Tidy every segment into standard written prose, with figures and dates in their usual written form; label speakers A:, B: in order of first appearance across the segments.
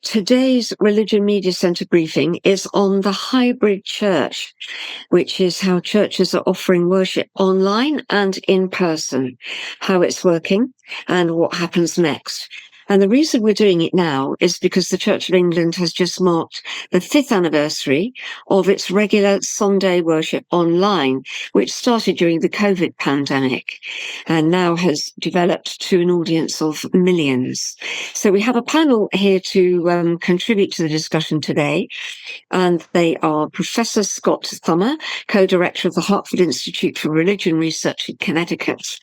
A: Today's Religion Media Centre briefing is on the hybrid church, which is how churches are offering worship online and in person, how it's working and what happens next. And the reason we're doing it now is because the Church of England has just marked the 5th anniversary of its regular Sunday worship online, which started during the COVID pandemic and now has developed to an audience of millions. So we have a panel here to contribute to the discussion today, and they are Professor Scott Thumma, co-director of the Hartford Institute for Religion Research in Connecticut,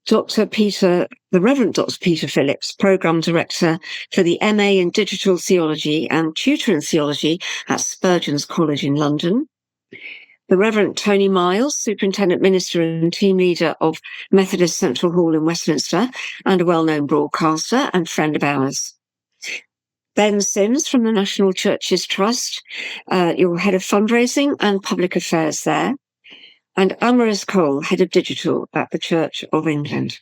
A: the Reverend Dr. Peter Phillips, Programme Director for the MA in Digital Theology and Tutor in Theology at Spurgeons College in London, the Reverend Tony Miles, Superintendent, Minister and Team Leader of Methodist Central Hall in Westminster, and a well-known broadcaster and friend of ours. Ben Sims from the National Churches Trust, your Head of Fundraising and Public Affairs there, and Amaris Cole, Head of Digital at the Church of England.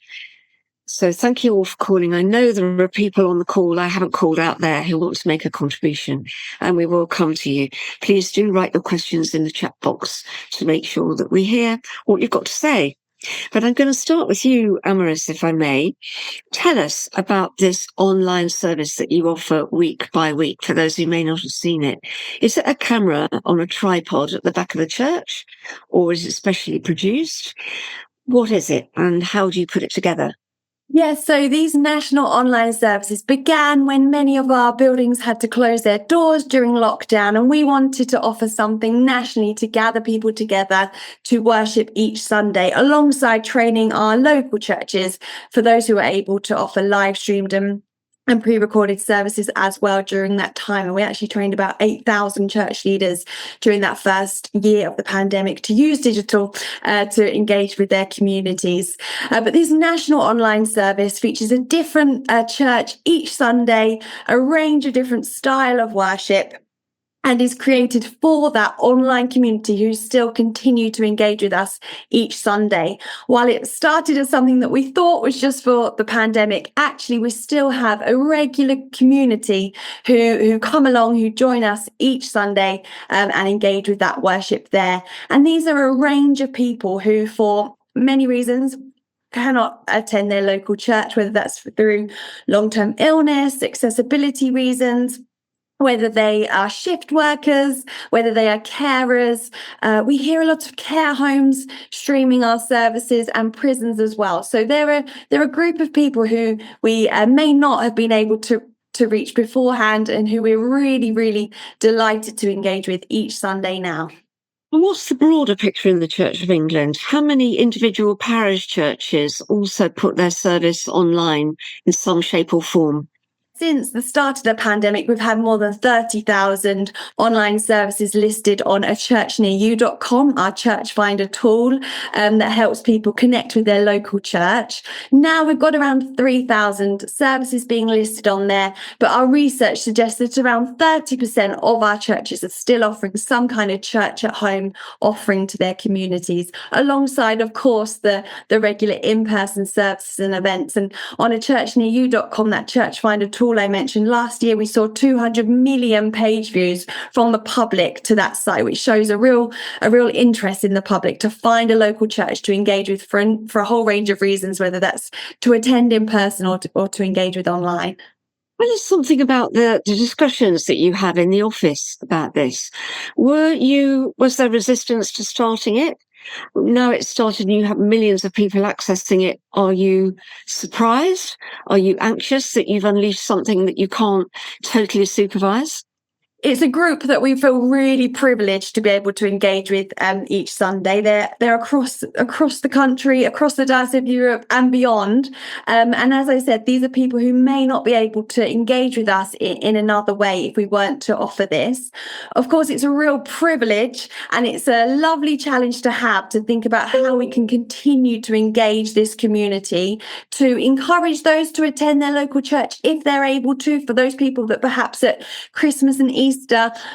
A: So thank you all for calling. I know there are people on the call I haven't called out there who want to make a contribution, and we will come to you. Please do write your questions in the chat box to make sure that we hear what you've got to say. But I'm going to start with you, Amaris, if I may. Tell us about this online service that you offer week by week, for those who may not have seen it. Is it a camera on a tripod at the back of the church, or is it specially produced? What is it, and how do you put it together?
B: Yes, so these national online services began when many of our buildings had to close their doors during lockdown, and we wanted to offer something nationally to gather people together to worship each Sunday, alongside training our local churches for those who are able to offer live streamed and pre-recorded services as well during that time. And we actually trained about 8,000 church leaders during that first year of the pandemic to use digital to engage with their communities. But this national online service features a different church each Sunday, a range of different style of worship, and is created for that online community who still continue to engage with us each Sunday. While it started as something that we thought was just for the pandemic, actually we still have a regular community who come along, who join us each Sunday and engage with that worship there. And these are a range of people who, for many reasons, cannot attend their local church, whether that's through long-term illness, accessibility reasons, whether they are shift workers, whether they are carers. We hear a lot of care homes streaming our services, and prisons as well. So they're a group of people who we may not have been able to reach beforehand, and who we're really, really delighted to engage with each Sunday now.
A: What's the broader picture in the Church of England? How many individual parish churches also put their service online in some shape or form?
B: Since the start of the pandemic, we've had more than 30,000 online services listed on achurchnearyou.com, our church finder tool that helps people connect with their local church. Now we've got around 3,000 services being listed on there, but our research suggests that around 30% of our churches are still offering some kind of church at home offering to their communities, alongside, of course, the regular in-person services and events. And on achurchnearyou.com, that church finder tool I mentioned, last year we saw 200 million page views from the public to that site, which shows a real interest in the public to find a local church to engage with for a whole range of reasons, whether that's to attend in person or to engage with online.
A: Tell us something about the discussions that you have in the office about this. Was there resistance to starting it? Now it's started and you have millions of people accessing it. Are you surprised? Are you anxious that you've unleashed something that you can't totally supervise?
B: It's a group that we feel really privileged to be able to engage with each Sunday. They're across the country, across the Diocese of Europe and beyond. And as I said, these are people who may not be able to engage with us in another way if we weren't to offer this. Of course, it's a real privilege, and it's a lovely challenge to have, to think about how we can continue to engage this community, to encourage those to attend their local church if they're able to, for those people that perhaps at Christmas and Easter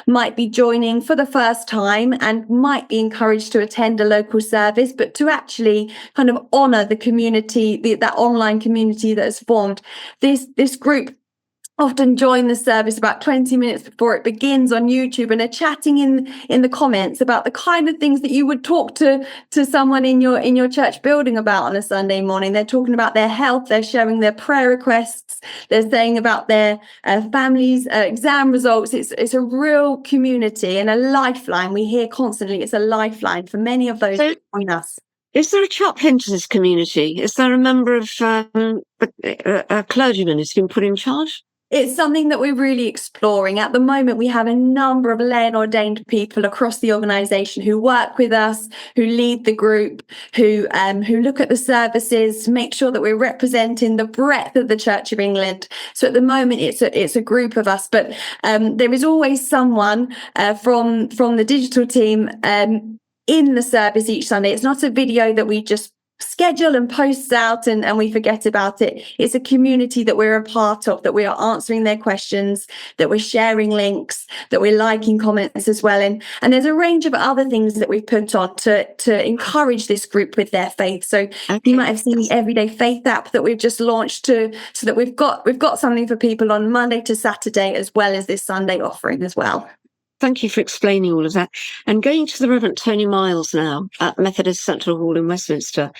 B: might be joining for the first time and might be encouraged to attend a local service, but to actually kind of honour the community, that online community that has formed. This group often join the service about 20 minutes before it begins on YouTube and are chatting in the comments about the kind of things that you would talk to someone in your church building about on a Sunday morning. They're talking about their health, they're sharing their prayer requests, they're saying about their families' exam results. It's a real community and a lifeline. We hear constantly it's a lifeline for many of those who join us.
A: Is there a chap into this community? Is there a member of a clergyman who's been put in charge?
B: It's something that we're really exploring. At the moment, we have a number of lay and ordained people across the organisation who work with us, who lead the group, who look at the services to make sure that we're representing the breadth of the Church of England. So at the moment, it's a group of us, but there is always someone from the digital team in the service each Sunday. It's not a video that we just schedule and posts out and we forget about it. It's a community that we're a part of, that we are answering their questions, that we're sharing links, that we're liking comments as well. And there's a range of other things that we've put on to encourage this group with their faith. So you might have seen the Everyday Faith app that we've just launched so that we've got something for people on Monday to Saturday as well as this Sunday offering as well.
A: Thank you for explaining all of that. And going to the Reverend Tony Miles now at Methodist Central Hall in Westminster.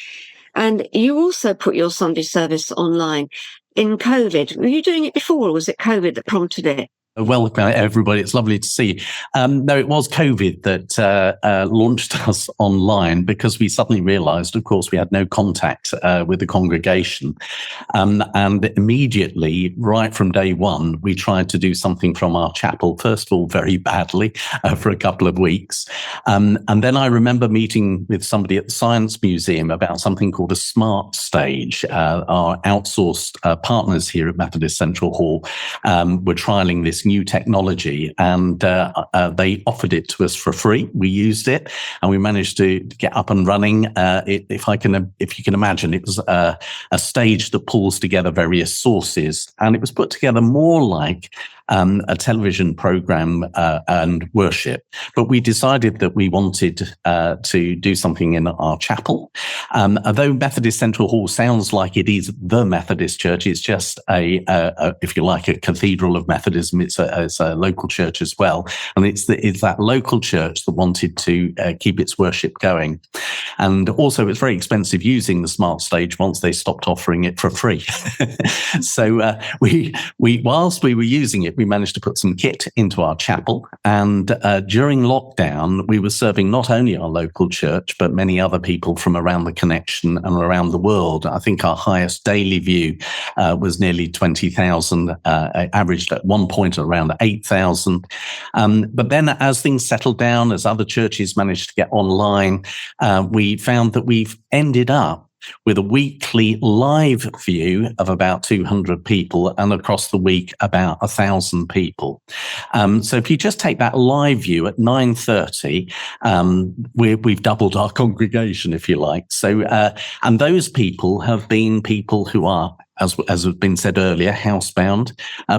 A: And you also put your Sunday service online in COVID. Were you doing it before, or was it COVID that prompted it?
C: Welcome, everybody. It's lovely to see you. No, it was COVID that launched us online because we suddenly realised, of course, we had no contact with the congregation. And immediately, right from day one, we tried to do something from our chapel, first of all, very badly for a couple of weeks. And then I remember meeting with somebody at the Science Museum about something called a smart stage. Our outsourced partners here at Methodist Central Hall were trialling this new technology, and they offered it to us for free. We used it, and we managed to get up and running. If you can imagine, it was a stage that pulls together various sources, and it was put together more like a television program and worship. But we decided that we wanted to do something in our chapel. Although Methodist Central Hall sounds like it is the Methodist church, it's just if you like, a cathedral of Methodism. It's a local church as well. And it's that local church that wanted to keep its worship going. And also, it's very expensive using the smart stage once they stopped offering it for free. So we whilst we were using it, we managed to put some kit into our chapel. And during lockdown, we were serving not only our local church, but many other people from around the connection and around the world. I think our highest daily view was nearly 20,000, averaged at one point around 8,000. But then as things settled down, as other churches managed to get online, we found that we've ended up with a weekly live view of about 200 people, and across the week about 1,000 people. So if you just take that live view at 9:30, we've doubled our congregation, if you like. So and those people have been people who are, as has been said earlier, housebound,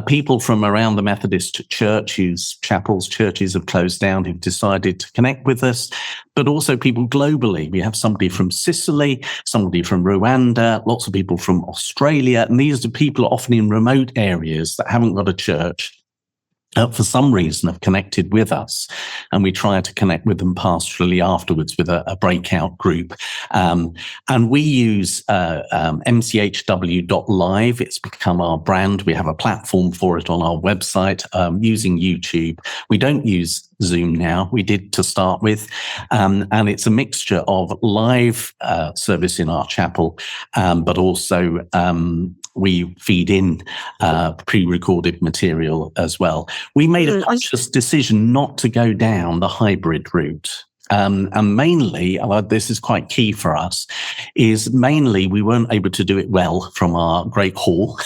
C: people from around the Methodist Church whose churches have closed down, who've decided to connect with us, but also people globally. We have somebody from Sicily, somebody from Rwanda, lots of people from Australia, and these are people often in remote areas that haven't got a church. For some reason have connected with us, and we try to connect with them pastorally afterwards with a breakout group. And we use mchw.live. It's become our brand. We have a platform for it on our website, using YouTube. We don't use Zoom now. We did to start with. And it's a mixture of live service in our chapel, but also we feed in pre-recorded material as well. We made a conscious decision not to go down the hybrid route. And mainly, this is quite key for us, is mainly we weren't able to do it well from our great hall,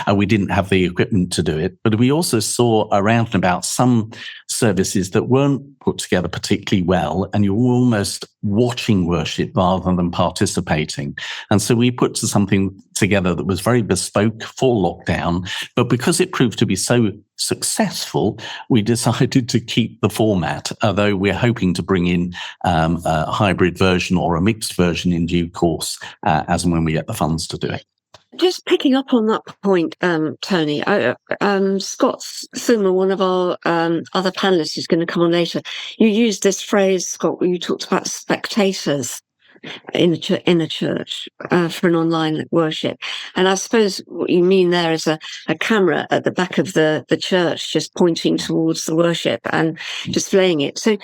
C: and we didn't have the equipment to do it. But we also saw around and about some services that weren't put together particularly well, and you were almost watching worship rather than participating. And so we put something together that was very bespoke for lockdown, but because it proved to be so successful, we decided to keep the format, although we're hoping to bring in a hybrid version or a mixed version in due course, as and when we get the funds to do it.
A: Just picking up on that point, Tony, Scott Thumma, one of our other panelists who's going to come on later, you used this phrase, Scott, where you talked about spectators in a church for an online worship. And I suppose what you mean there is a camera at the back of the church just pointing towards the worship and displaying it. So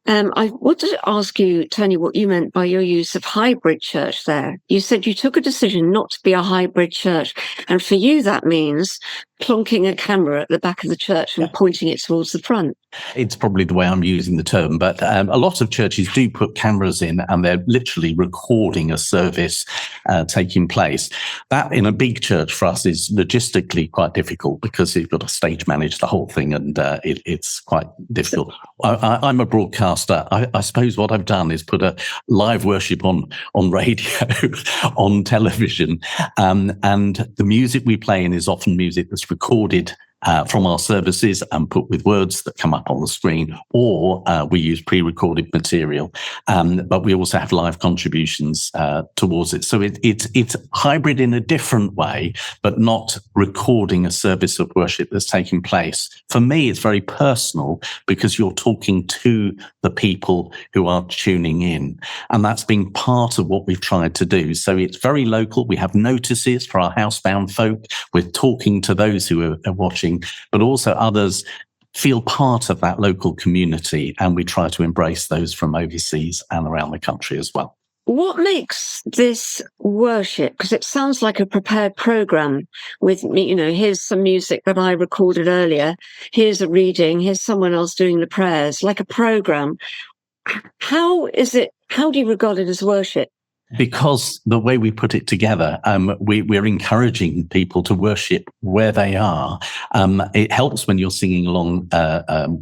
A: I wanted to ask you, Tony, what you meant by your use of hybrid church there. You said you took a decision not to be a hybrid church. And for you, that means plonking a camera at the back of the church and pointing it towards the front.
C: It's probably the way I'm using the term, but a lot of churches do put cameras in and they're literally recording a service taking place. That in a big church for us is logistically quite difficult because you've got to stage manage the whole thing and it's quite difficult. I'm a broadcaster. I suppose what I've done is put a live worship on radio, on television, and the music we play in is often music that's recorded from our services and put with words that come up on the screen, or we use pre-recorded material. But we also have live contributions towards it. So it's hybrid in a different way, but not recording a service of worship that's taking place. For me, it's very personal because you're talking to the people who are tuning in. And that's been part of what we've tried to do. So it's very local. We have notices for our housebound folk. We're talking to those who are watching, but also others feel part of that local community, and we try to embrace those from overseas and around the country as well.
A: What makes this worship, because it sounds like a prepared program with, here's some music that I recorded earlier, here's a reading, here's someone else doing the prayers, like a program. How do you regard it as worship?
C: Because the way we put it together, we're encouraging people to worship where they are. It helps when you're singing along.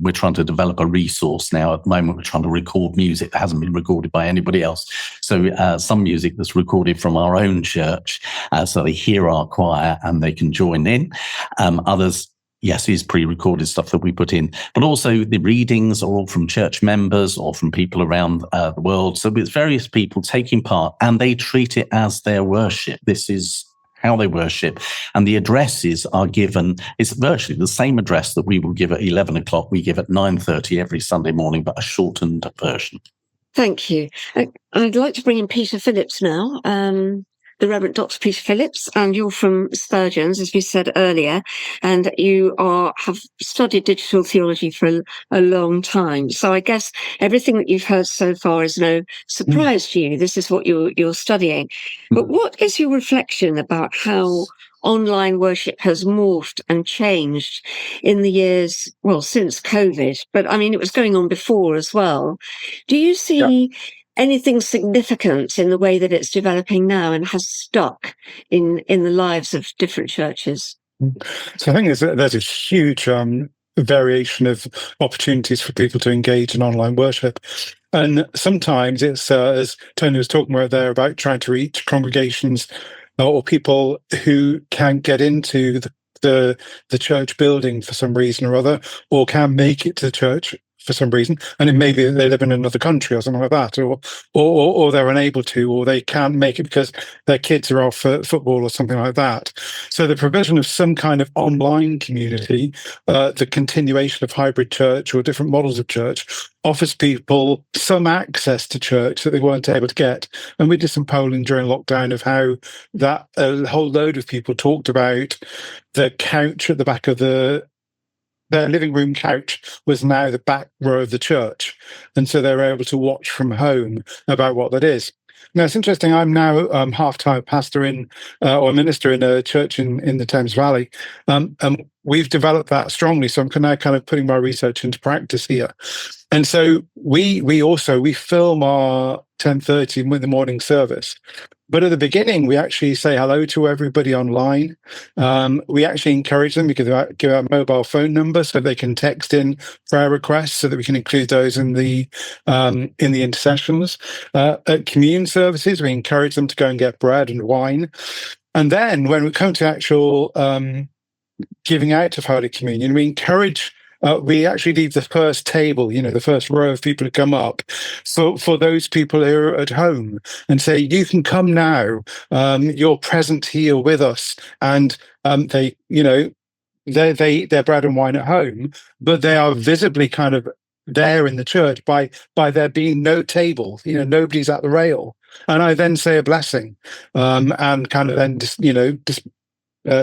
C: We're trying to develop a resource now. At the moment, we're trying to record music that hasn't been recorded by anybody else. So some music that's recorded from our own church, so they hear our choir and they can join in. Others, yes, is pre-recorded stuff that we put in, but also the readings are all from church members or from people around the world. So it's various people taking part and they treat it as their worship. This is how they worship. And the addresses are given. It's virtually the same address that we will give at 11 o'clock. We give at 9:30 every Sunday morning, but a shortened version.
A: Thank you. I'd like to bring in Peter Phillips now. The Reverend Dr. Peter Phillips, and you're from Spurgeons, as we said earlier, and you have studied digital theology for a long time. So I guess everything that you've heard so far is no surprise to you. This is what you're studying. But what is your reflection about how online worship has morphed and changed in the years, since COVID? But I mean, it was going on before as well. Do you see anything significant in the way that it's developing now and has stuck in the lives of different churches?
D: So I think there's a huge variation of opportunities for people to engage in online worship. And sometimes it's, as Tony was talking about there, about trying to reach congregations or people who can't get into the church building for some reason or other, or can't make it to the church for some reason, and it may be that they live in another country or something like that, or they're unable to, or they can't make it because their kids are off for football or something like that. So the provision of some kind of online community, the continuation of hybrid church or different models of church, offers people some access to church that they weren't able to get. And we did some polling during lockdown of how that a whole load of people talked about the couch at the back of their living room couch was now the back row of the church. And so they were able to watch from home about what that is. Now, it's interesting. I'm now half-time pastor or minister in a church in the Thames Valley. And we've developed that strongly. So I'm now kind of putting my research into practice here. And so we film our 10:30 in the morning service. But at the beginning, we actually say hello to everybody online. We actually encourage them. We give out mobile phone numbers so they can text in prayer requests so that we can include those in the intercessions. At communion services, we encourage them to go and get bread and wine. And then when we come to actual giving out of Holy Communion, we encourage we actually leave the first table, the first row of people who come up, for those people who are at home, and say, you can come now. You're present here with us, and they eat their bread and wine at home, but they are visibly kind of there in the church by there being no table. Nobody's at the rail, and I then say a blessing, and kind of then just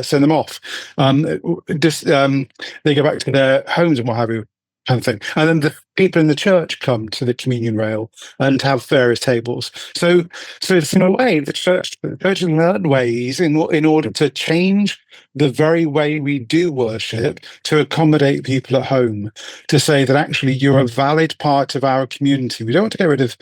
D: send them off. They go back to their homes and what have you, kind of thing. And then the people in the church come to the communion rail and have various tables. So it's, in a way, the church has learned ways in order to change the very way we do worship to accommodate people at home, to say that actually you're a valid part of our community. We don't want to get rid of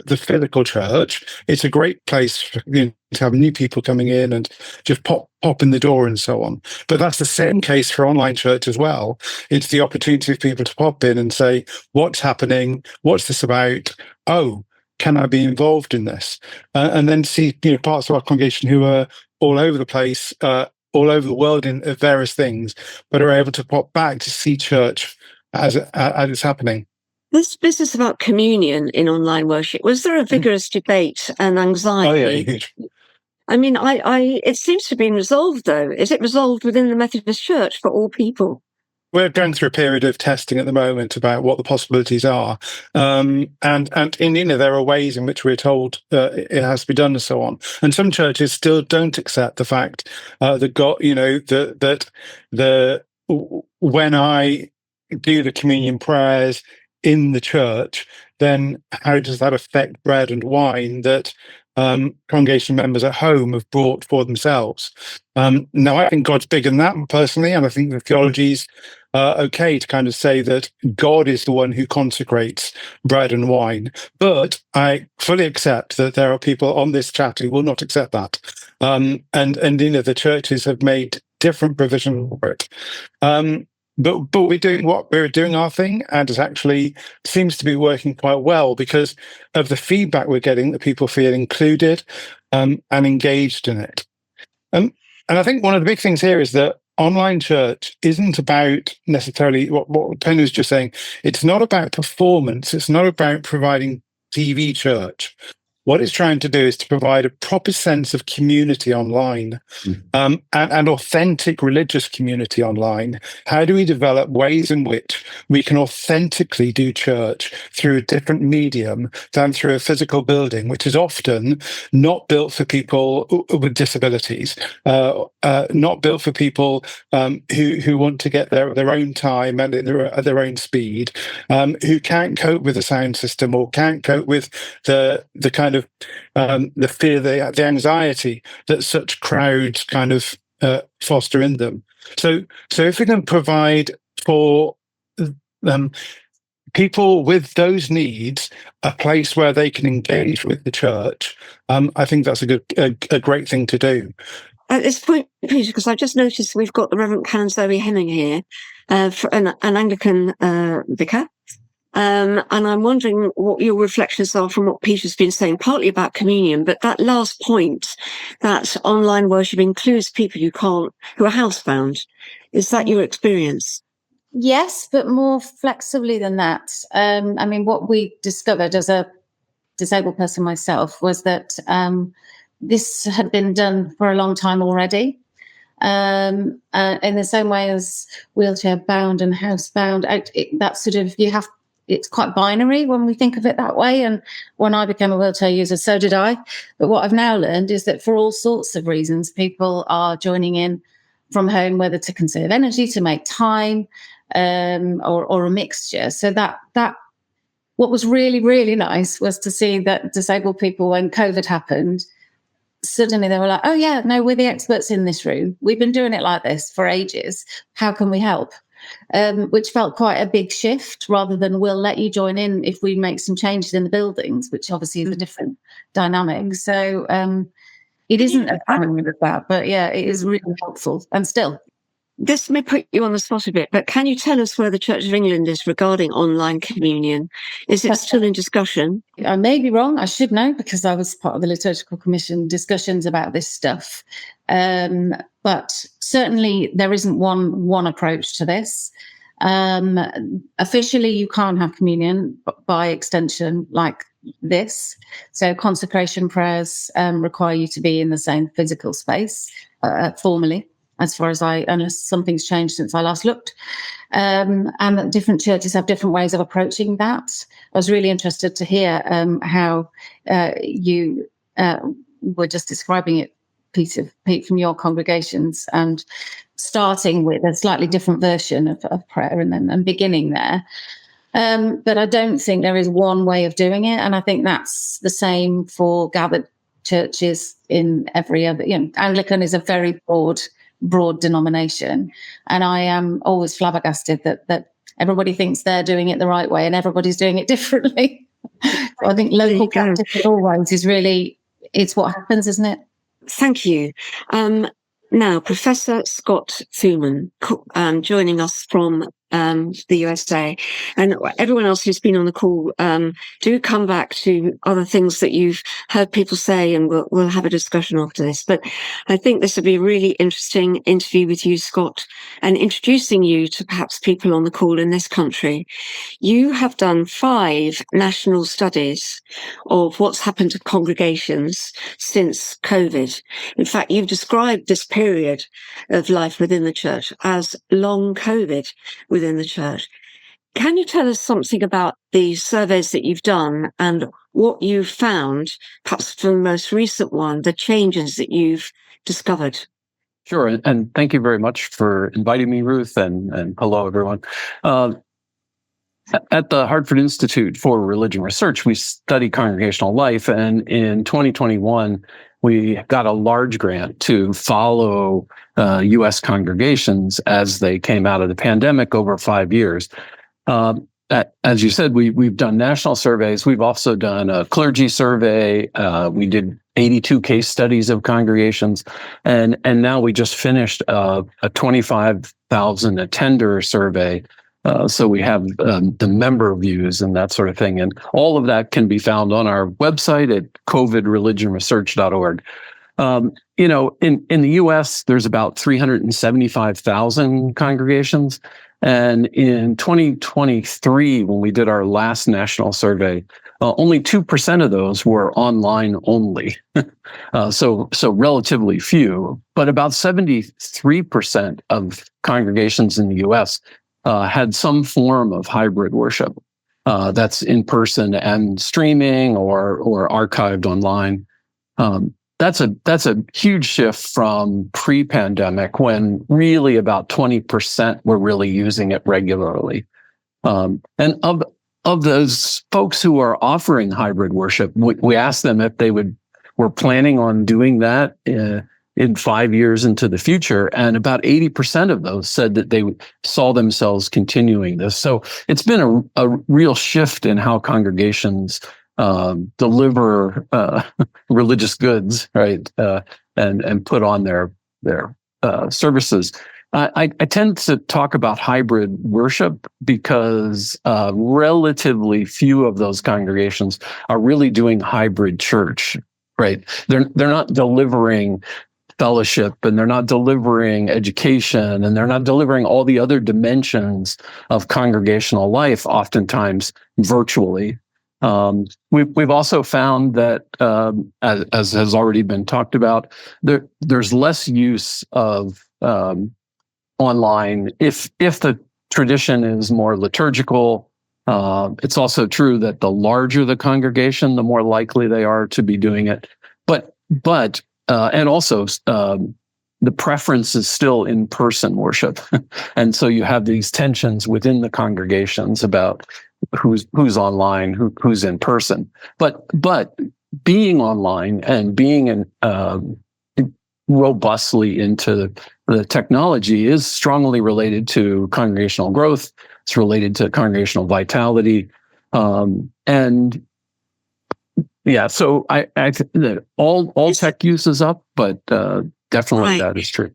D: the physical church. It's a great place for, to have new people coming in and just pop in the door and so on. But that's the same case for online church as well. It's the opportunity for people to pop in and say, what's happening? What's this about? Oh, can I be involved in this? And then see parts of our congregation who are all over the place, all over the world in various things, but are able to pop back to see church as it's happening.
A: This business about communion in online worship, was there a vigorous debate and anxiety?
D: Oh, yeah, huge.
A: I mean, it seems to have been resolved, though. Is it resolved within the Methodist Church for all people?
D: We're going through a period of testing at the moment about what the possibilities are, and there are ways in which we're told it has to be done and so on. And some churches still don't accept the fact that God, that when I do the communion prayers in the church, then how does that affect bread and wine that congregation members at home have brought for themselves? Now, I think God's bigger than that personally, and I think the theology's okay to kind of say that God is the one who consecrates bread and wine. But I fully accept that there are people on this chat who will not accept that, and the churches have made different provision for it. But we're doing our thing, and it actually seems to be working quite well because of the feedback we're getting, that people feel included and engaged in it. And I think one of the big things here is that online church isn't about necessarily what Tony was just saying. It's not about performance. It's not about providing TV church. What it's trying to do is to provide a proper sense of community online, and authentic religious community online. How do we develop ways in which we can authentically do church through a different medium than through a physical building, which is often not built for people with disabilities, not built for people who want to get there at their own time and at their own speed, who can't cope with the sound system or can't cope with the kind of the fear, the anxiety that such crowds kind of foster in them. So if we can provide for people with those needs a place where they can engage with the church, I think that's a great thing to do.
A: At this point, Peter, because I just noticed we've got the Reverend Canon Zoe Hemming here, for an Anglican vicar. And I'm wondering what your reflections are from what Peter's been saying, partly about communion, but that last point, that online worship includes people who are housebound. Is that your experience?
E: Yes, but more flexibly than that. I mean, what we discovered as a disabled person myself was that this had been done for a long time already. In the same way as wheelchair bound and housebound, it's quite binary when we think of it that way. And when I became a wheelchair user, so did I. But what I've now learned is that for all sorts of reasons, people are joining in from home, whether to conserve energy, to make time, or a mixture. So that what was really, really nice was to see that disabled people, when COVID happened, suddenly they were like, oh yeah, no, we're the experts in this room. We've been doing it like this for ages. How can we help? Which felt quite a big shift, rather than we'll let you join in if we make some changes in the buildings, which obviously is a different dynamic. So it isn't a family with that, but yeah, it is really helpful. And still,
A: this may put you on the spot a bit, but can you tell us where the Church of England is regarding online communion? Is it still in discussion?
E: I may be wrong. I should know, because I was part of the Liturgical Commission discussions about this stuff. But certainly there isn't one approach to this. Officially, you can't have communion, but by extension, like this. So consecration prayers require you to be in the same physical space formally, as far as unless something's changed since I last looked. And that different churches have different ways of approaching that. I was really interested to hear how you were just describing it, Pete, from your congregations, and starting with a slightly different version of prayer and beginning there. But I don't think there is one way of doing it. And I think that's the same for gathered churches in every other, Anglican is a very broad denomination. And I am always flabbergasted that everybody thinks they're doing it the right way and everybody's doing it differently. So I think local practice always is really, it's what happens, isn't it?
A: Thank you. Now, Professor Scott Thumma, joining us from the USA, and everyone else who's been on the call, do come back to other things that you've heard people say, and we'll have a discussion after this. But I think this would be a really interesting interview with you, Scott, and introducing you to perhaps people on the call in this country. You have done 5 national studies of what's happened to congregations since COVID. In fact, you've described this period of life within the church as long COVID within the church. Can you tell us something about the surveys that you've done and what you've found, perhaps from the most recent one, the changes that you've discovered?
F: Sure, and thank you very much for inviting me, Ruth, and hello, everyone. At the Hartford Institute for Religion Research, we study congregational life, and in 2021, we got a large grant to follow U.S. congregations as they came out of the pandemic over 5 years. As you said, we've done national surveys. We've also done a clergy survey. We did 82 case studies of congregations, and now we just finished a 25,000 attender survey. So we have the member views and that sort of thing. And all of that can be found on our website at covidreligionresearch.org. In the U.S., there's about 375,000 congregations. And in 2023, when we did our last national survey, only 2% of those were online only. So relatively few, but about 73% of congregations in the U.S. Had some form of hybrid worship that's in person and streaming or archived online. That's a huge shift from pre-pandemic, when really about 20% were really using it regularly. And of those folks who are offering hybrid worship, we asked them if they were planning on doing that in 5 years into the future, and about 80% of those said that they saw themselves continuing this. So it's been a real shift in how congregations deliver religious goods, right, and put on their services. I tend to talk about hybrid worship because relatively few of those congregations are really doing hybrid church, right? They're not delivering fellowship, and they're not delivering education, and they're not delivering all the other dimensions of congregational life, oftentimes virtually. We've also found that, as has already been talked about, there's less use of online if the tradition is more liturgical. It's also true that the larger the congregation, the more likely they are to be doing it. But and also, the preference is still in-person worship. And so you have these tensions within the congregations about who's online, who's in person. But being online and being robustly into the technology is strongly related to congregational growth. It's related to congregational vitality. And yeah, so I think that all tech use is up, but definitely that is true.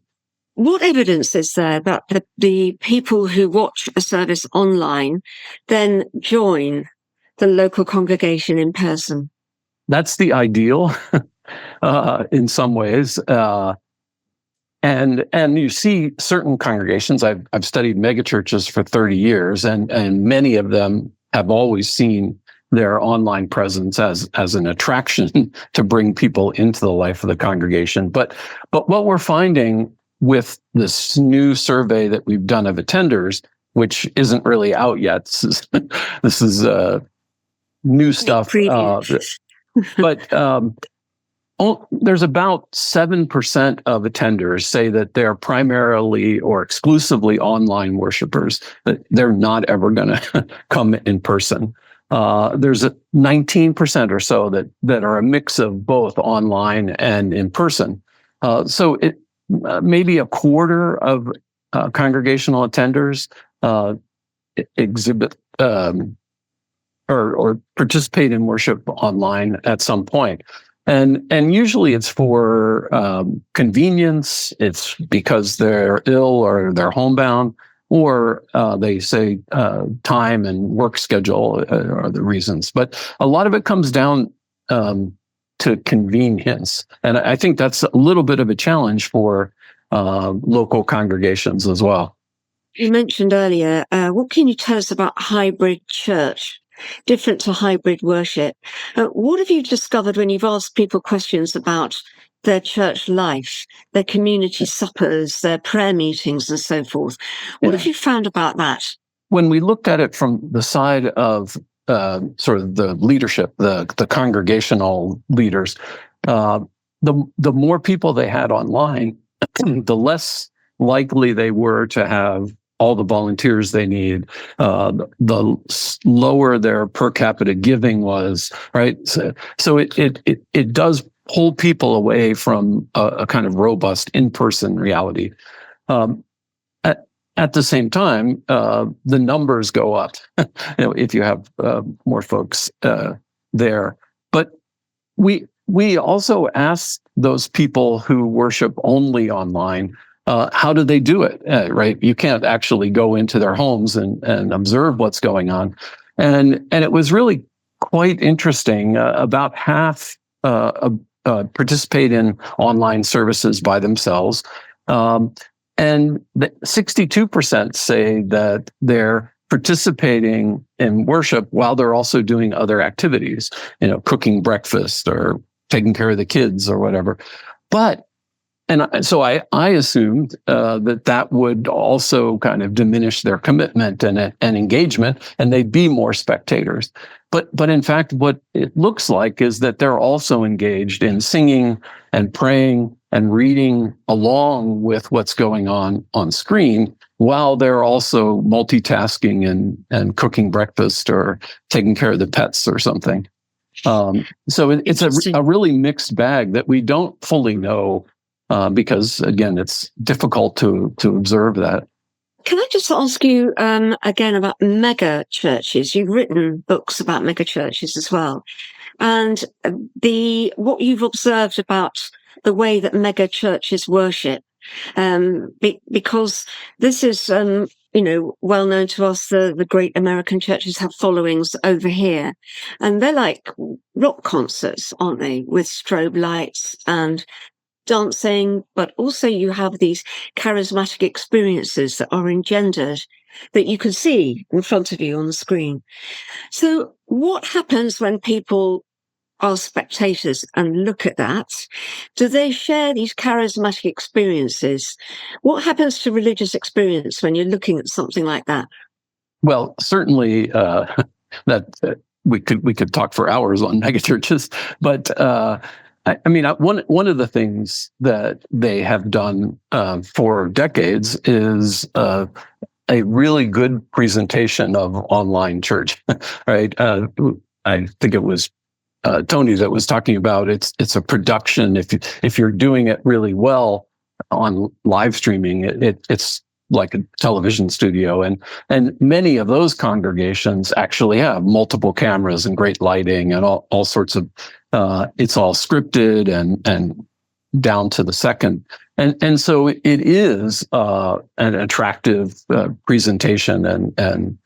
A: What evidence is there that the people who watch a service online then join the local congregation in person?
F: That's the ideal in some ways. and you see certain congregations. I've studied megachurches for 30 years, and many of them have always seen their online presence as an attraction to bring people into the life of the congregation. But what we're finding with this new survey that we've done of attenders, which isn't really out yet, this is new stuff. But there's about 7% of attenders say that they're primarily or exclusively online worshipers, that they're not ever going to come in person. There's 19% or so that are a mix of both online and in person. So it maybe a quarter of congregational attenders exhibit or participate in worship online at some point. And usually it's for convenience. It's because they're ill or they're homebound, or they say time and work schedule are the reasons. But a lot of it comes down to convenience. And I think that's a little bit of a challenge for local congregations as well.
A: You mentioned earlier, what can you tell us about hybrid church? Different to hybrid worship. What have you discovered when you've asked people questions about their church life, their community suppers, their prayer meetings, and so forth? What have you found about that?
F: When we looked at it from the side of sort of the leadership, the congregational leaders, the more people they had online, the less likely they were to have all the volunteers they need, the lower their per capita giving was, right? So it does pull people away from a kind of robust in-person reality. At the same time, the numbers go up, if you have more folks there. But we also asked those people who worship only online, how do they do it? Right? You can't actually go into their homes and observe what's going on. And it was really quite interesting. About half participate in online services by themselves. And 62% say that they're participating in worship while they're also doing other activities, cooking breakfast or taking care of the kids or whatever. And so I assumed that would also kind of diminish their commitment and engagement, and they'd be more spectators. But in fact, what it looks like is that they're also engaged in singing and praying and reading along with what's going on screen, while they're also multitasking and cooking breakfast or taking care of the pets or something. So it's a really mixed bag that we don't fully know. Because, again, it's difficult to observe that.
A: Can I just ask you again about mega churches? You've written books about mega churches as well. And what you've observed about the way that mega churches worship, because this is, well known to us, the great American churches have followings over here. And they're like rock concerts, aren't they? With strobe lights and dancing, but also you have these charismatic experiences that are engendered that you can see in front of you on the screen. So what happens when people are spectators and look at that? Do they share these charismatic experiences? What happens to religious experience when you're looking at something like that?
F: Well, certainly that we could talk for hours on megachurches, but I mean, one of the things that they have done for decades is a really good presentation of online church, right? I think it was Tony that was talking about it's a production. If you're doing it really well on live streaming, it's like a television studio, and many of those congregations actually have multiple cameras and great lighting and all sorts of. It's all scripted and down to the second, and so it is an attractive presentation. And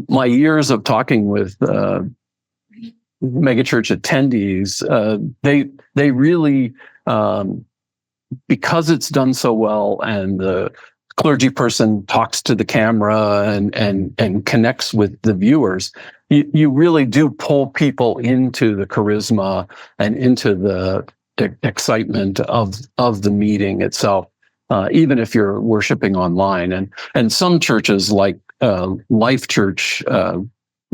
F: my years of talking with megachurch attendees, they really, because it's done so well, and the clergy person talks to the camera and connects with the viewers, you really do pull people into the charisma and into the excitement of the meeting itself, even if you're worshiping online. And some churches like Life Church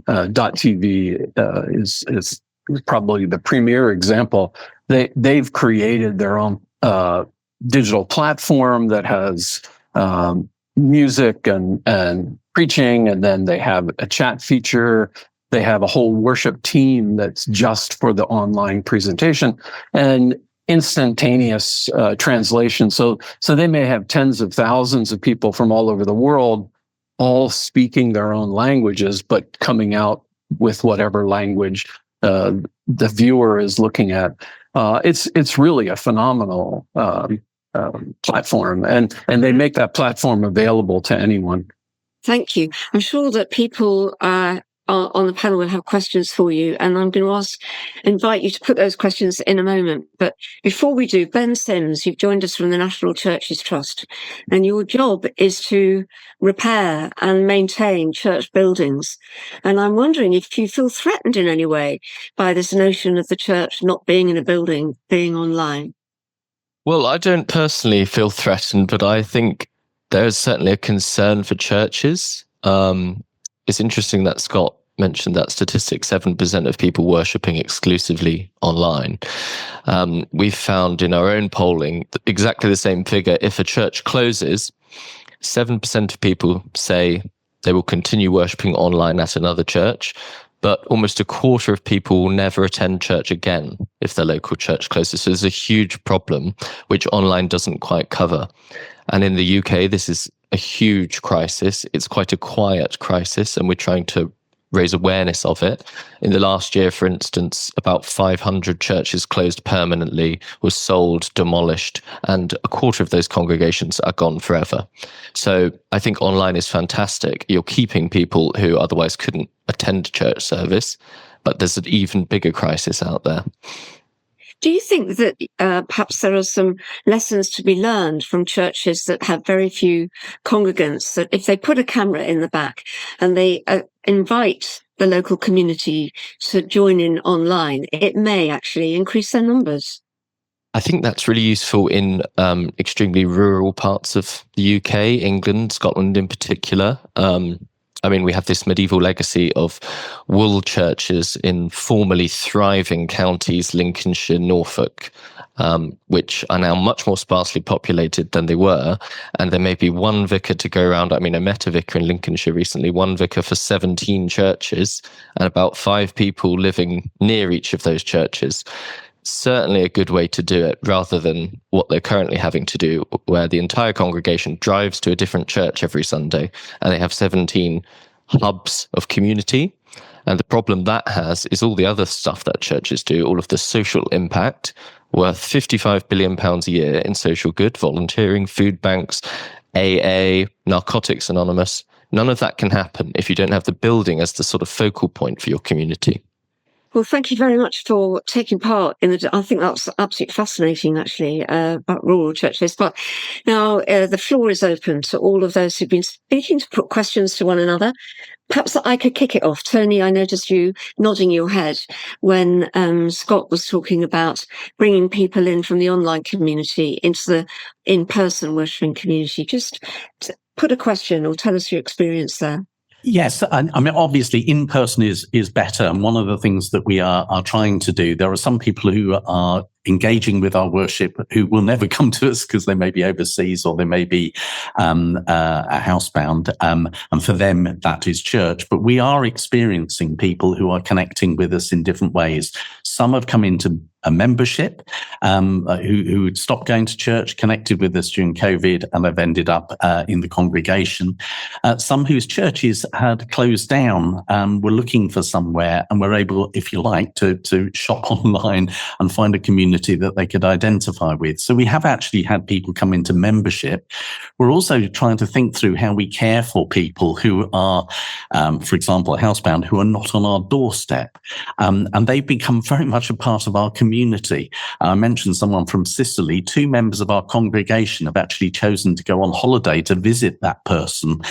F: .tv is probably the premier example. They've created their own digital platform that has music and preaching, and then they have a chat feature. They have a whole worship team that's just for the online presentation and instantaneous translation. So they may have tens of thousands of people from all over the world, all speaking their own languages, but coming out with whatever language the viewer is looking at. It's really a phenomenal platform, and they make that platform available to anyone.
A: Thank you. I'm sure that people on the panel will have questions for you, and I'm going to invite you to put those questions in a moment. But before we do, Ben Sims, you've joined us from the National Churches Trust, and your job is to repair and maintain church buildings. And I'm wondering if you feel threatened in any way by this notion of the church not being in a building, being online.
G: Well, I don't personally feel threatened, but I think there's certainly a concern for churches. It's interesting that Scott mentioned that statistic, 7% of people worshipping exclusively online. We've found in our own polling exactly the same figure. If a church closes, 7% of people say they will continue worshipping online at another church, but almost a quarter of people will never attend church again if their local church closes. So there's a huge problem, which online doesn't quite cover. And in the UK, this is a huge crisis. It's quite a quiet crisis, and we're trying to raise awareness of it. In the last year, for instance, about 500 churches closed permanently, were sold, demolished, and a quarter of those congregations are gone forever. So I think online is fantastic. You're keeping people who otherwise couldn't attend church service, but there's an even bigger crisis out there.
A: Do you think that perhaps there are some lessons to be learned from churches that have very few congregants, that if they put a camera in the back and they invite the local community to join in online, it may actually increase their numbers?
G: I think that's really useful in extremely rural parts of the UK, England, Scotland in particular. We have this medieval legacy of wool churches in formerly thriving counties, Lincolnshire, Norfolk, which are now much more sparsely populated than they were. And there may be one vicar to go around. I met a vicar in Lincolnshire recently, one vicar for 17 churches, and about 5 people living near each of those churches. Certainly a good way to do it, rather than what they're currently having to do, where the entire congregation drives to a different church every Sunday and they have 17 hubs of community. And the problem that has is all the other stuff that churches do, all of the social impact, worth £55 billion a year in social good, volunteering, food banks, AA, Narcotics Anonymous. None of that can happen if you don't have the building as the sort of focal point for your community.
A: Well, thank you very much for taking part in I think that's absolutely fascinating, actually, about rural churches. But now the floor is open to all of those who've been speaking to put questions to one another. Perhaps I could kick it off. Tony, I noticed you nodding your head when Scott was talking about bringing people in from the online community into the in-person worshipping community. Just put a question or tell us your experience there.
C: Yes, obviously in-person is better. And one of the things that we are trying to do, there are some people who are engaging with our worship who will never come to us because they may be overseas or they may be housebound. And for them, that is church. But we are experiencing people who are connecting with us in different ways. Some have come into a membership, who stopped going to church, connected with us during COVID, and have ended up in the congregation. Some whose churches had closed down, were looking for somewhere, and were able, if you like, to shop online and find a community community that they could identify with. So we have actually had people come into membership. We're also trying to think through how we care for people who are, for example, housebound, who are not on our doorstep. And they've become very much a part of our community. I mentioned someone from Sicily. 2 members of our congregation have actually chosen to go on holiday to visit that person.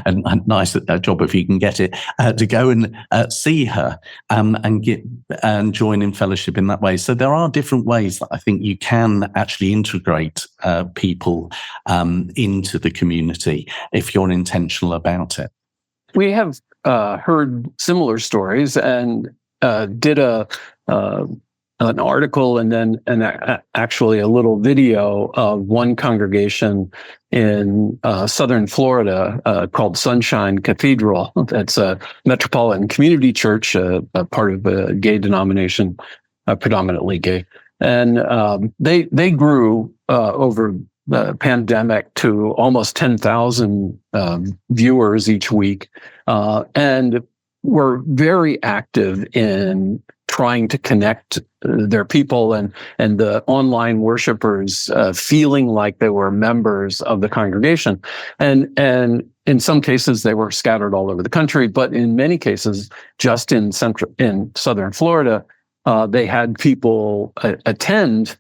C: And nice job if you can get it, to go and see her and join in fellowship in that way. So there are different ways that I think you can actually integrate people into the community if you're intentional about it.
F: We have heard similar stories and did an article and then actually a little video of one congregation in southern Florida called Sunshine Cathedral. That's a metropolitan community church, a part of a gay denomination, predominantly gay. And they grew over the pandemic to almost 10,000 viewers each week, and were very active in trying to connect their people and the online worshipers feeling like they were members of the congregation. And in some cases, they were scattered all over the country, but in many cases, just in southern Florida, they had people attend,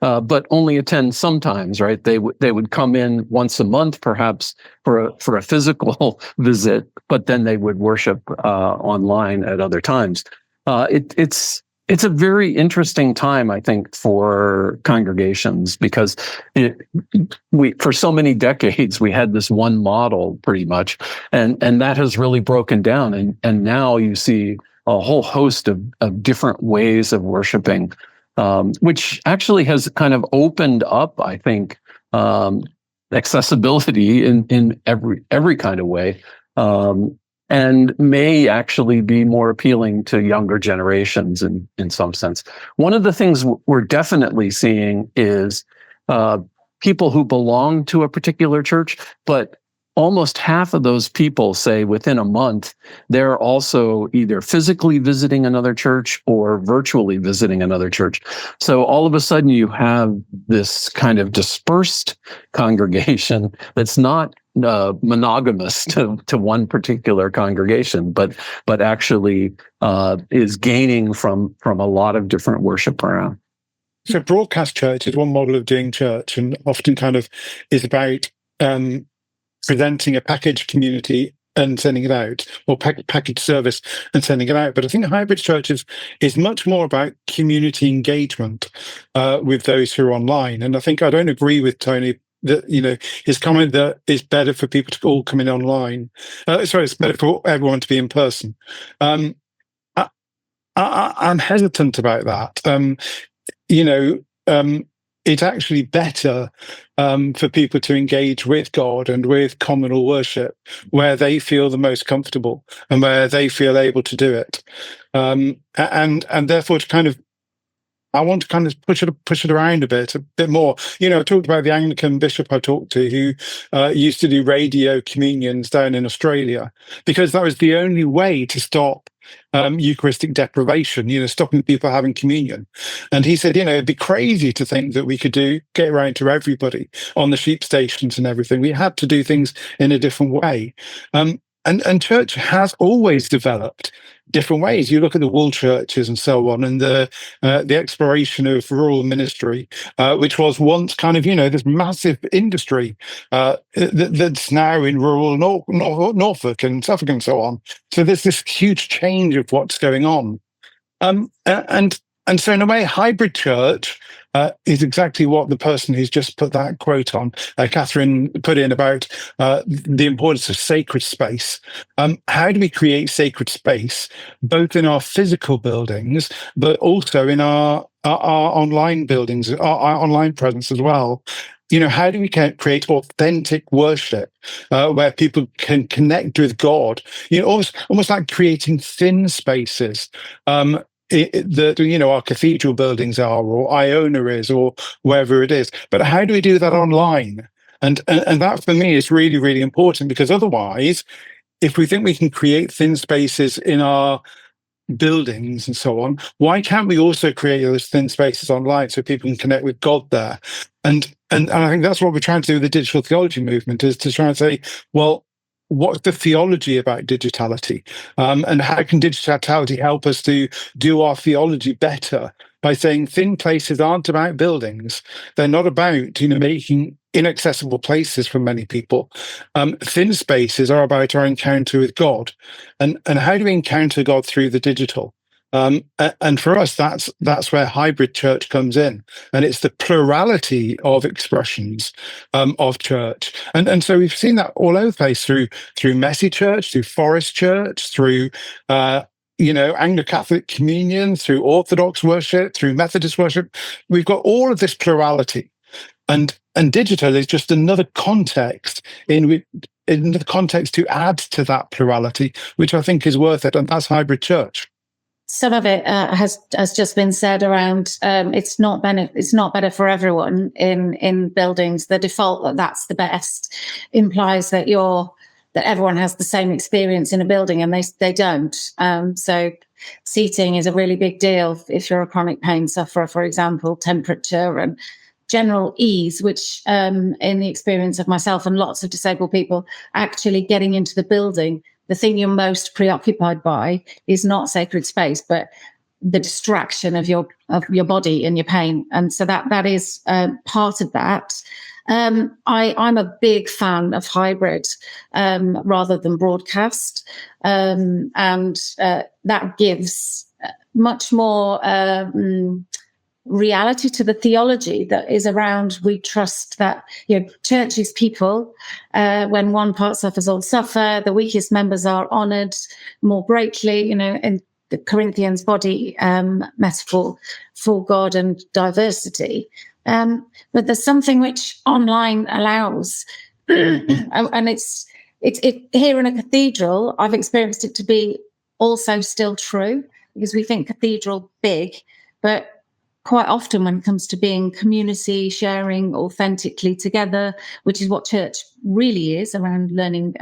F: but only attend sometimes, right? They would come in once a month, perhaps for a physical visit, but then they would worship online at other times. It's a very interesting time, I think, for congregations, because for so many decades we had this one model pretty much, and that has really broken down, and now you see a whole host of different ways of worshiping, which actually has kind of opened up, I think, accessibility in every kind of way. And may actually be more appealing to younger generations in some sense. One of the things we're definitely seeing is people who belong to a particular church, but almost half of those people say within a month, they're also either physically visiting another church or virtually visiting another church. So all of a sudden you have this kind of dispersed congregation that's not monogamous to one particular congregation, but actually is gaining from a lot of different worship around.
D: So broadcast church is one model of doing church, and often kind of is about presenting a packaged community and sending it out, or packaged service and sending it out. But I think hybrid church is much more about community engagement with those who are online. And I think I don't agree with Tony that, his comment that it's better for people to all come in online. It's better for everyone to be in person. I'm hesitant about that. It's actually better for people to engage with God and with communal worship where they feel the most comfortable and where they feel able to do it. And therefore I want to kind of push it around a bit more. I talked about the Anglican bishop I talked to who used to do radio communions down in Australia, because that was the only way to stop Eucharistic deprivation, stopping people having communion. And he said, it'd be crazy to think that we could get around to everybody on the sheep stations and everything. We had to do things in a different way. And church has always developed different ways. You look at the wool churches and so on, and the exploration of rural ministry, which was once kind of, this massive industry that's now in rural Norfolk and Suffolk and so on. So there's this huge change of what's going on. And so in a way, hybrid church is exactly what the person who's just put that quote on, Catherine, put in about the importance of sacred space. How do we create sacred space, both in our physical buildings, but also in our online buildings, our online presence as well? How do we create authentic worship where people can connect with God? Almost like creating thin spaces. That our cathedral buildings are, or Iona is, or wherever it is. But how do we do that online? And that for me is really, really important, because otherwise, if we think we can create thin spaces in our buildings and so on, why can't we also create those thin spaces online so people can connect with God there? And I think that's what we're trying to do with the digital theology movement, is to try and say, well, what's the theology about digitality? And how can digitality help us to do our theology better by saying thin places aren't about buildings. They're not about, making inaccessible places for many people. Thin spaces are about our encounter with God. And how do we encounter God through the digital? And for us, that's where hybrid church comes in, and it's the plurality of expressions of church, and so we've seen that all over the place through Messy Church, through Forest Church, through Anglo-Catholic communion, through Orthodox worship, through Methodist worship. We've got all of this plurality, and digital is just another context in the context to add to that plurality, which I think is worth it, and that's hybrid church.
E: Some of it has just been said around it's not better for everyone in buildings. The default that's the best implies that everyone has the same experience in a building, and they don't. So seating is a really big deal if you're a chronic pain sufferer, for example. Temperature and general ease, which in the experience of myself and lots of disabled people, actually getting into the building, the thing you're most preoccupied by is not sacred space, but the distraction of your body and your pain. And so that is part of that. I'm a big fan of hybrid rather than broadcast. And that gives much more reality to the theology that is around. We trust that church is people. When one part suffers, all suffer. The weakest members are honoured more greatly. In the Corinthians body metaphor for God and diversity. But there's something which online allows, and it's here in a cathedral. I've experienced it to be also still true, because we think cathedral big, but quite often when it comes to being community, sharing authentically together, which is what church really is, around learning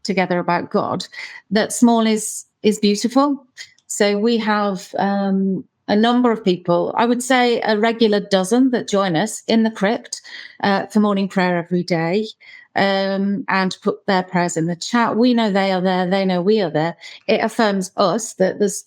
E: together about God, that small is beautiful. So we have a number of people, I would say a regular dozen, that join us in the crypt for morning prayer every day, and put their prayers in the chat. We know they are there, they know we are there. It affirms us that there's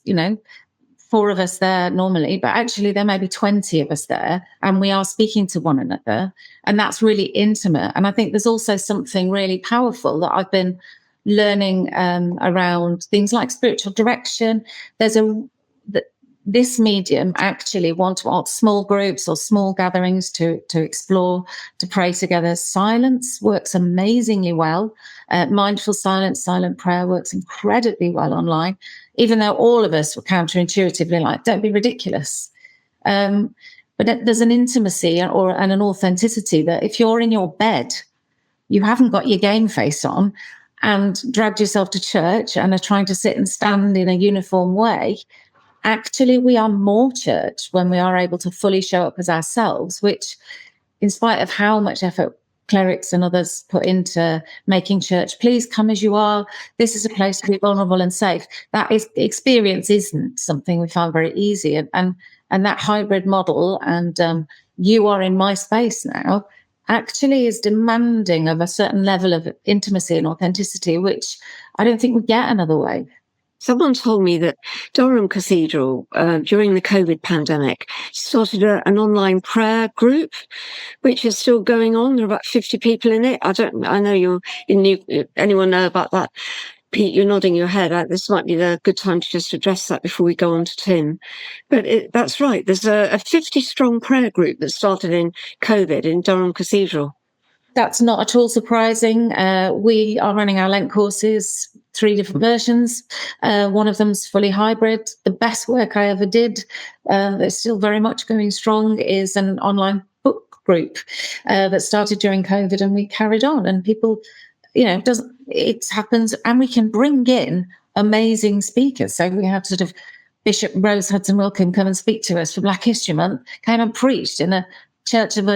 E: 4 of us there normally, but actually there may be 20 of us there, and we are speaking to one another, and that's really intimate. And I think there's also something really powerful that I've been learning around things like spiritual direction. This medium actually wants small groups or small gatherings to explore, to pray together. Silence works amazingly well. Mindful silence, silent prayer works incredibly well online, even though all of us were counterintuitively like, don't be ridiculous. But there's an intimacy and an authenticity that if you're in your bed, you haven't got your game face on and dragged yourself to church and are trying to sit and stand in a uniform way. Actually, we are more church when we are able to fully show up as ourselves, which, in spite of how much effort clerics and others put into making church, please come as you are, this is a place to be vulnerable and safe, experience isn't something we found very easy. And that hybrid model, and you are in my space now, actually is demanding of a certain level of intimacy and authenticity, which I don't think we get another way.
A: Someone told me that Durham Cathedral, during the COVID pandemic, started an online prayer group, which is still going on. There are about 50 people in it. I know anyone know about that? Pete, you're nodding your head. This might be the good time to just address that before we go on to Tim. But that's right. There's a 50-strong prayer group that started in COVID in Durham Cathedral.
E: That's not at all surprising. We are running our Lent courses, 3 different versions. One of them's fully hybrid. The best work I ever did, that's still very much going strong, is an online book group that started during COVID, and we carried on. And people, it happens, and we can bring in amazing speakers. So we had sort of Bishop Rose Hudson Wilkin come and speak to us for Black History Month, came and preached in a church of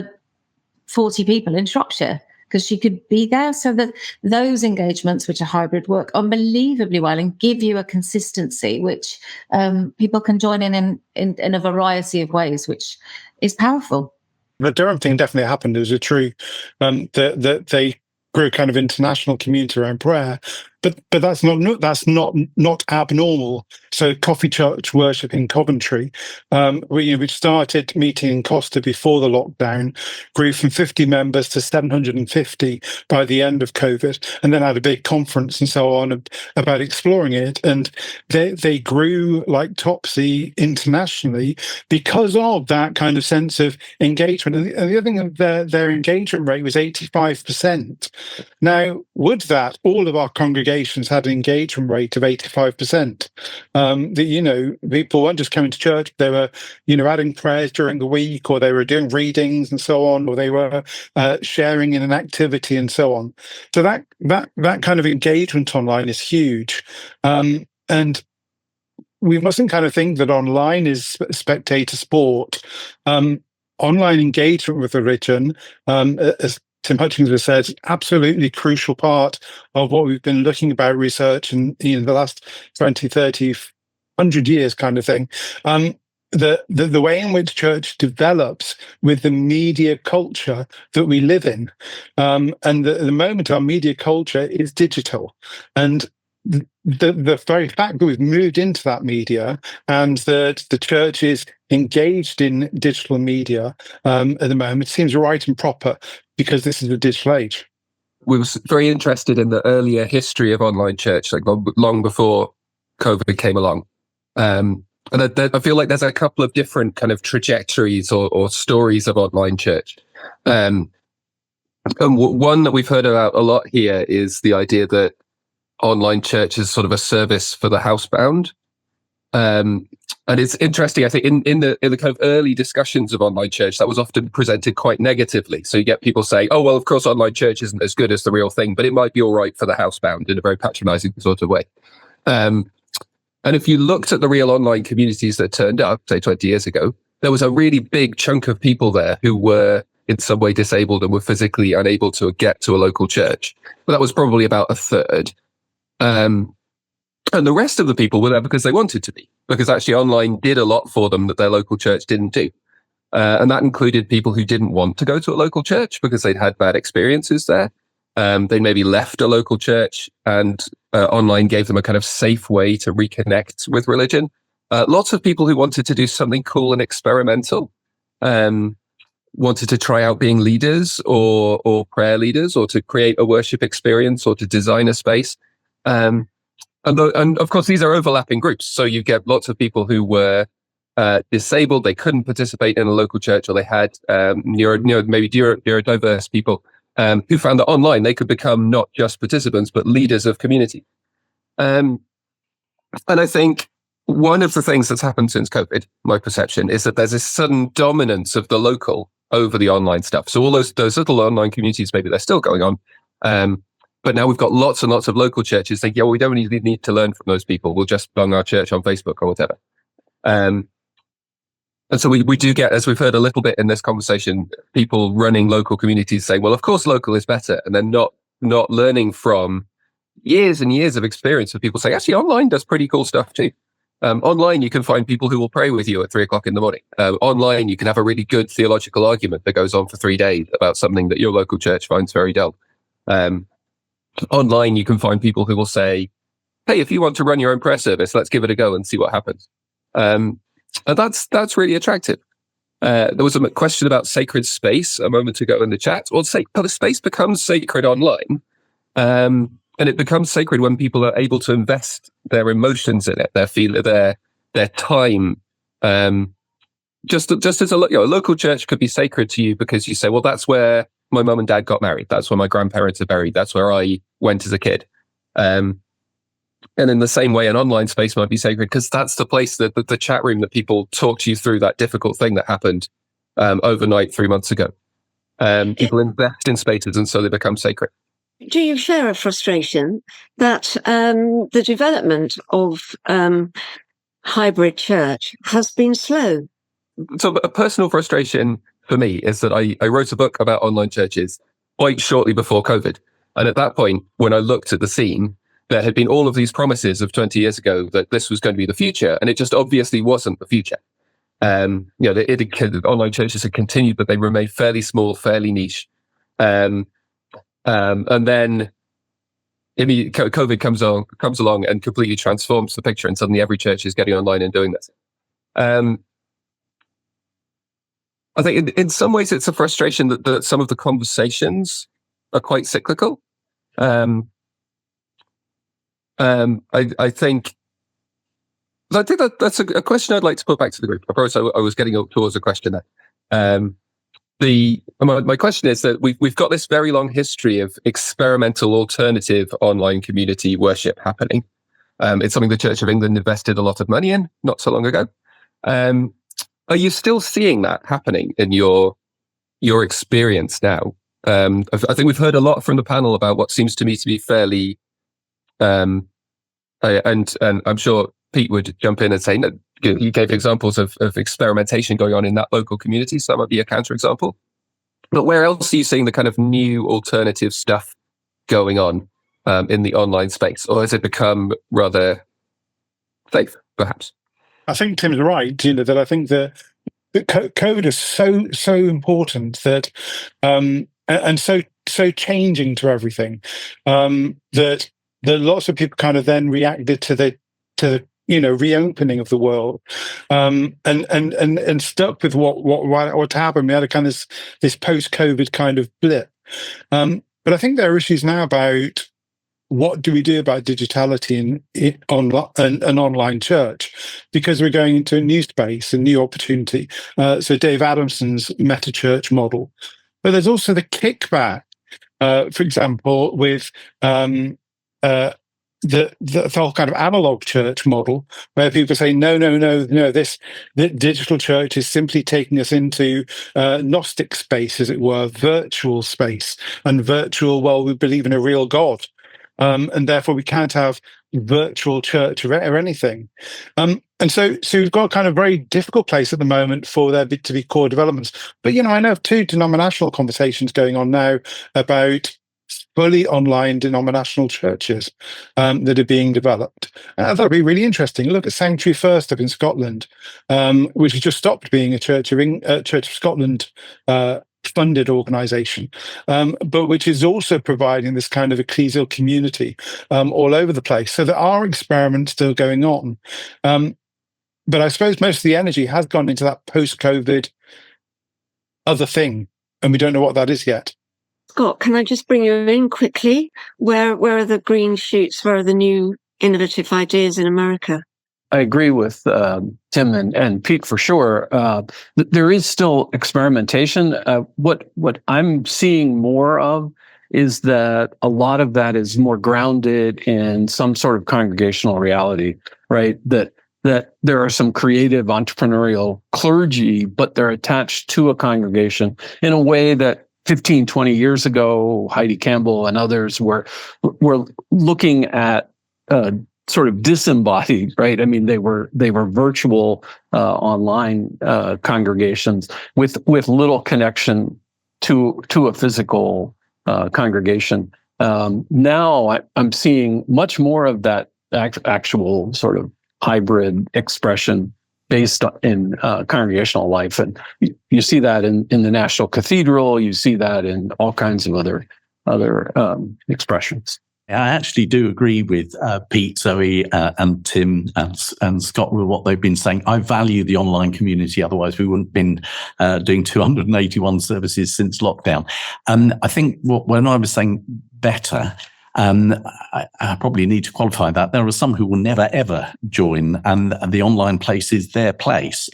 E: 40 people in Shropshire, because she could be there. So that those engagements, which are hybrid, work unbelievably well and give you a consistency, which people can join in a variety of ways, which is powerful.
D: The Durham thing definitely happened. It was a true that they grew a kind of international community around prayer, but that's not abnormal. So Coffee Church Worship in Coventry, we started meeting in Costa before the lockdown, grew from 50 members to 750 by the end of COVID, and then had a big conference and so on about exploring it. And they grew like topsy internationally because of that kind of sense of engagement. And the other thing, their engagement rate was 85%. Now, would that all of our congregations had an engagement rate of 85%? People weren't just coming to church; they were, adding prayers during the week, or they were doing readings and so on, or they were sharing in an activity and so on. So that kind of engagement online is huge, and we mustn't kind of think that online is spectator sport. Online engagement with religion, as Tim Hutchings has said, absolutely crucial part of what we've been looking about research in the last 20, 30, 100 years kind of thing. The way in which church develops with the media culture that we live in. And the moment our media culture is digital. And the very fact that we've moved into that media and that the church is engaged in digital media at the moment seems right and proper, because this is a digital age.
H: We were very interested in the earlier history of online church, like long before COVID came along. And I feel like there's a couple of different kind of trajectories or stories of online church. And one that we've heard about a lot here is the idea that online church is sort of a service for the housebound. And it's interesting, I think, in the kind of early discussions of online church, that was often presented quite negatively. So you get people saying, oh, well, of course, online church isn't as good as the real thing, but it might be all right for the housebound, in a very patronizing sort of way. And if you looked at the real online communities that turned up, say 20 years ago, there was a really big chunk of people there who were in some way disabled and were physically unable to get to a local church. But that was probably about a third. And the rest of the people were there because they wanted to be, because actually online did a lot for them that their local church didn't do. And that included people who didn't want to go to a local church because they'd had bad experiences there. They maybe left a local church, and online gave them a kind of safe way to reconnect with religion. Lots of people who wanted to do something cool and experimental, wanted to try out being leaders or prayer leaders, or to create a worship experience, or to design a space. And of course, these are overlapping groups. So you get lots of people who were disabled, they couldn't participate in a local church, or they had maybe neurodiverse people who found that online they could become not just participants, but leaders of community. And I think one of the things that's happened since COVID, my perception, is that there's this sudden dominance of the local over the online stuff. So all those little online communities, maybe they're still going on. But now we've got lots and lots of local churches saying, yeah, well, we don't really need to learn from those people. We'll just run our church on Facebook or whatever. And so we do get, as we've heard a little bit in this conversation, people running local communities saying, well, of course, local is better. And then not learning from years and years of experience of people saying, actually, online does pretty cool stuff too. Online, you can find people who will pray with you at 3:00 in the morning. Online, you can have a really good theological argument that goes on for 3 days about something that your local church finds very dull. Online, you can find people who will say, hey, if you want to run your own prayer service, let's give it a go and see what happens. And that's really attractive. There was a question about sacred space a moment ago in the chat. Well, the space becomes sacred online, and it becomes sacred when people are able to invest their emotions in it, their time. Just as a local church could be sacred to you because you say, well, that's where my mum and dad got married. That's where my grandparents are buried. That's where I went as a kid. And in the same way, an online space might be sacred because that's the place, that the chat room that people talk to you through that difficult thing that happened overnight 3 months ago. People invest in spaces, and so they become sacred.
A: Do you share a frustration that the development of hybrid church has been slow?
H: So a personal frustration for me is that I wrote a book about online churches, quite shortly before COVID. And at that point, when I looked at the scene, there had been all of these promises of 20 years ago that this was going to be the future, and it just obviously wasn't the future. The online churches had continued, but they remained fairly small, fairly niche. And then COVID comes along and completely transforms the picture, and suddenly every church is getting online and doing this. I think in some ways it's a frustration that some of the conversations are quite cyclical. I think that's a question I'd like to put back to the group. Of course, I was getting up towards a question there. My question is that we've got this very long history of experimental alternative online community worship happening. It's something the Church of England invested a lot of money in not so long ago. Are you still seeing that happening in your experience now? I think we've heard a lot from the panel about what seems to me to be fairly, and I'm sure Pete would jump in and say, no, you gave examples of experimentation going on in that local community, so that might be a counterexample. But where else are you seeing the kind of new alternative stuff going on in the online space? Or has it become rather safe, perhaps?
D: I think Tim's right, that I think that COVID is so important that and so changing to everything that lots of people kind of then reacted to the reopening of the world and stuck with what happened. We had a kind of this post-COVID kind of blip. But I think there are issues now about what do we do about digitality in an online church, because we're going into a new space, a new opportunity. So Dave Adamson's meta church model, but there's also the kickback, for example, with the whole kind of analog church model, where people say, no, the digital church is simply taking us into Gnostic space, as it were, virtual space, and virtual, well, we believe in a real God. And therefore we can't have virtual church or anything. And so we've got a kind of very difficult place at the moment for there to be core developments. But, I know of 2 denominational conversations going on now about fully online denominational churches that are being developed. That'd be really interesting. Look at Sanctuary First up in Scotland, which has just stopped being a Church of Scotland funded organisation, but which is also providing this kind of ecclesial community all over the place. So there are experiments still going on. But I suppose most of the energy has gone into that post-COVID other thing, and we don't know what that is yet.
A: Scott, can I just bring you in quickly? Where are the green shoots? Where are the new innovative ideas in America?
F: I agree with Tim and Pete for sure. There is still experimentation. What I'm seeing more of is that a lot of that is more grounded in some sort of congregational reality, right? That there are some creative entrepreneurial clergy, but they're attached to a congregation in a way that 15, 20 years ago, Heidi Campbell and others were looking at sort of disembodied, right? I mean, they were virtual online congregations with little connection to a physical congregation. Now I'm seeing much more of that actual sort of hybrid expression based in congregational life, and you see that in the National Cathedral. You see that in all kinds of other expressions.
C: I actually do agree with Pete, Zoe, and Tim and Scott with what they've been saying. I value the online community, otherwise we wouldn't have been doing 281 services since lockdown. I think when I was saying better, I probably need to qualify that. There are some who will never, ever join, and the online place is their place.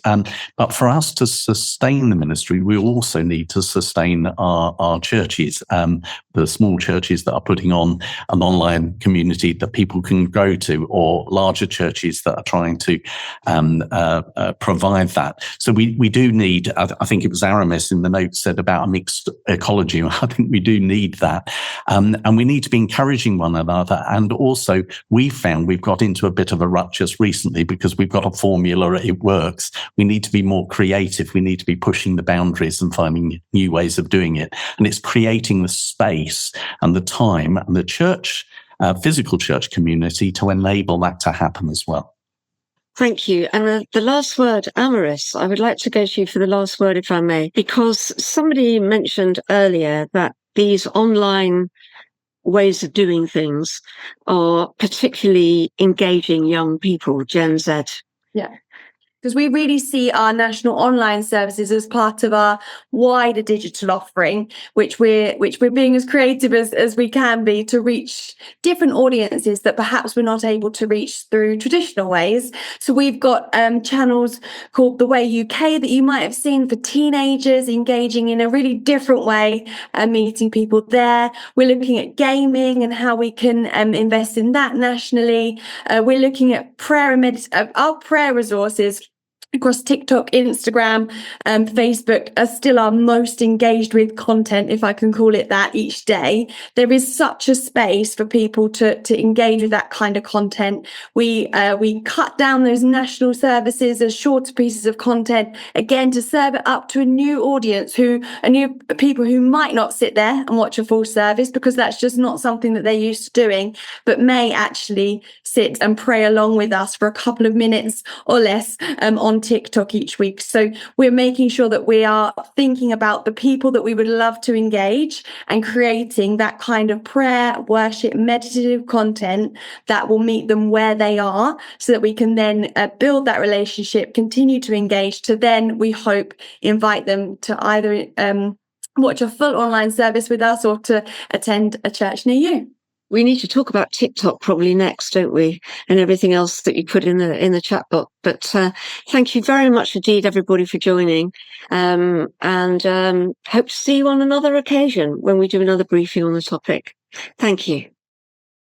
C: But for us to sustain the ministry, we also need to sustain our churches, the small churches that are putting on an online community that people can go to, or larger churches that are trying to provide that. So we do need, I think it was Aramis in the notes said about a mixed ecology. I think we do need that. And we need to be encouraged encouraging one another. And also, we found we've got into a bit of a rut just recently because we've got a formula, it works. We need to be more creative. We need to be pushing the boundaries and finding new ways of doing it. And it's creating the space and the time and the church, physical church community to enable that to happen as well.
A: Thank you. And the last word, Amaris, I would like to go to you for the last word, if I may, because somebody mentioned earlier that these online ways of doing things are particularly engaging young people, Gen Z.
B: Yeah. Because we really see our national online services as part of our wider digital offering, which we're being as creative as we can be to reach different audiences that perhaps we're not able to reach through traditional ways. So we've got channels called The Way UK that you might have seen for teenagers engaging in a really different way and meeting people there. We're looking at gaming and how we can invest in that nationally. We're looking at prayer and our prayer resources across TikTok, Instagram, and Facebook are still our most engaged with content, if I can call it that, each day. There is such a space for people to engage with that kind of content. We cut down those national services as shorter pieces of content, again, to serve it up to a new audience, new people who might not sit there and watch a full service because that's just not something that they're used to doing, but may actually sit and pray along with us for a couple of minutes or less on TikTok each week. So we're making sure that we are thinking about the people that we would love to engage and creating that kind of prayer, worship, meditative content that will meet them where they are so that we can then build that relationship, continue to engage, to then, we hope, invite them to either watch a full online service with us or to attend a church near you.
A: We need to talk about TikTok probably next, don't we? And everything else that you put in the chat box. But thank you very much indeed, everybody, for joining. And hope to see you on another occasion when we do another briefing on the topic. Thank you.